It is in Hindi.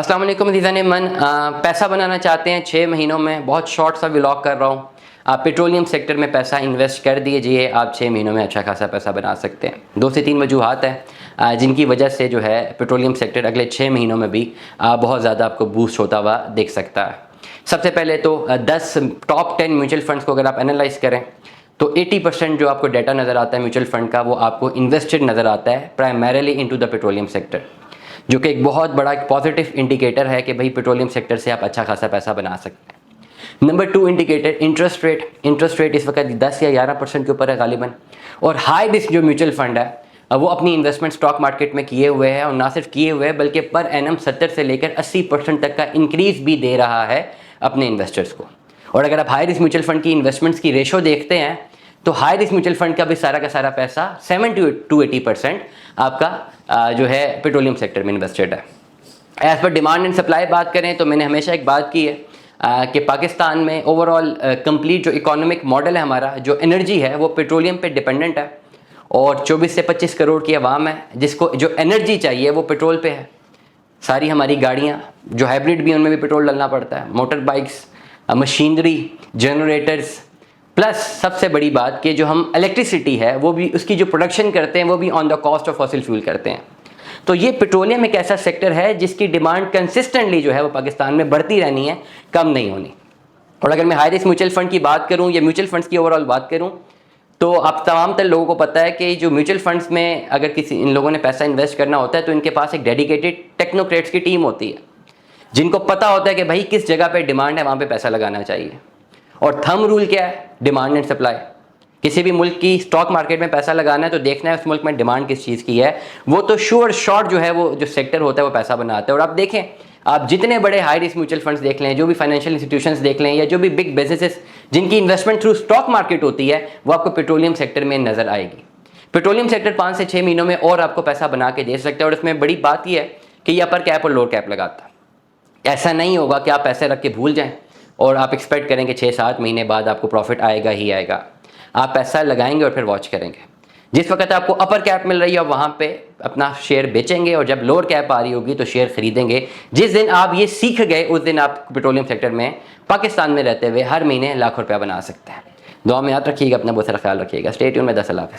अस्सलाम वालेकुम अज़ीज़ान मन। पैसा बनाना चाहते हैं 6 महीनों में, बहुत शॉर्ट सा व्लॉग कर रहा हूँ। आप पेट्रोलियम सेक्टर में पैसा इन्वेस्ट कर दीजिए, आप 6 महीनों में अच्छा खासा पैसा बना सकते हैं। 2 से 3 वजूहात हैं जिनकी वजह से जो है पेट्रोलियम सेक्टर अगले 6 महीनों में भी बहुत ज़्यादा आपको बूस्ट होता हुआ दिख सकता है। सबसे पहले तो 10 टॉप 10 म्यूचुअल फंड्स को अगर आप एनालाइज करें तो 80% जो आपको डाटा नज़र आता है म्यूचुअल फंड का, वो आपको इन्वेस्टेड नज़र आता है primarily into the petroleum sector, जो कि एक बहुत बड़ा एक पॉजिटिव इंडिकेटर है कि भाई पेट्रोलियम सेक्टर से आप अच्छा खासा पैसा बना सकते हैं। नंबर 2 इंडिकेटर इंटरेस्ट रेट इस वक्त 10 या 11% के ऊपर है गालिबन। और हाई रिस्क जो म्यूचुअल फंड है वो अपनी इन्वेस्टमेंट स्टॉक मार्केट में किए हुए हैं, और ना सिर्फ किए हुए हैं बल्कि पर एनम 70 से लेकर 80% तक का इंक्रीज भी दे रहा है अपने इन्वेस्टर्स को। और अगर आप हाई रिस्क म्यूचुअल फंड की इन्वेस्टमेंट्स की रेशो देखते हैं तो हाई रिस्क म्यूचुअल फंड का भी सारा का सारा पैसा 70 to 80% आपका जो है पेट्रोलियम सेक्टर में इन्वेस्टेड है। As per demand and supply बात करें तो मैंने हमेशा एक बात की है कि पाकिस्तान में ओवरऑल कंप्लीट जो इकोनॉमिक मॉडल है हमारा, जो एनर्जी है वो पेट्रोलियम पे डिपेंडेंट है, और 24 से 25 करोड़ की आवाम है जिसको जो एनर्जी चाहिए वो पेट्रोल पे है। सारी हमारी गाड़ियाँ जो हाइब्रिड भी, उनमें भी पेट्रोल डालना पड़ता है, motor bikes, machinery, generators, plus सबसे बड़ी बात कि जो हम इलेक्ट्रिसिटी है वो भी, उसकी जो प्रोडक्शन करते हैं वो भी on the cost of fossil fuel करते हैं। तो ये पेट्रोलियम एक ऐसा सेक्टर है जिसकी डिमांड कंसिस्टेंटली जो है वो पाकिस्तान में बढ़ती रहनी है, कम नहीं होनी। और अगर मैं हाई रिस्क म्यूचुअल फंड की बात करूं या म्यूचुअल फंड्स की ओवरऑल बात करूं तो आप तमाम तर लोगों को पता है कि जो म्यूचुअल फंड्स में अगर किसी इन लोगों ने पैसा इन्वेस्ट करना होता है तो इनके पास एक डेडिकेटेड टेक्नोक्रेट्स की टीम होती है जिनको पता होता है कि भाई किस जगह पे डिमांड है वहाँ पे पैसा लगाना चाहिए। और थंब रूल क्या है? Demand and supply. किसी भी मुल्क की स्टॉक मार्केट में पैसा लगाना है तो देखना है उस मुल्क में डिमांड किस चीज़ की है, वो तो श्योर शॉर्ट जो है वो जो सेक्टर होता है वो पैसा बनाता है। और आप देखें, आप जितने बड़े हाई रिस्क म्यूचुअल फंड्स देख लें, जो भी फाइनेंशियल इंस्टीट्यूशंस देख लें, या जो भी बिग बिजनेसेस जिनकी इन्वेस्टमेंट थ्रू स्टॉक मार्केट होती है, वो आपको पेट्रोलियम सेक्टर में नजर आएगी। पेट्रोलियम सेक्टर 5 से 6 महीनों में और आपको पैसा बना के दे सकता है। और इसमें बड़ी बात यह है कि ये अपर कैप और लोअर कैप लगाता है। ऐसा नहीं होगा कि आप पैसे रख के भूल जाएं और आप एक्सपेक्ट करें कि 6-7 महीने बाद आपको प्रॉफिट आएगा ही आएगा। आप पैसा लगाएंगे और फिर वॉच करेंगे। जिस वक्त आपको अपर कैप मिल रही है वहाँ पे अपना शेयर बेचेंगे, और जब लोअर कैप आ रही होगी तो शेयर खरीदेंगे। जिस दिन आप ये सीख गए उस दिन आप पेट्रोलियम सेक्टर में पाकिस्तान में रहते हुए हर महीने लाखों रुपया बना सकते हैं। दुआ में याद रखिएगा, अपना बहुत सारा ख्याल रखिएगा। स्टे ट्यून में 10 अल्लाह हाफ़िज़।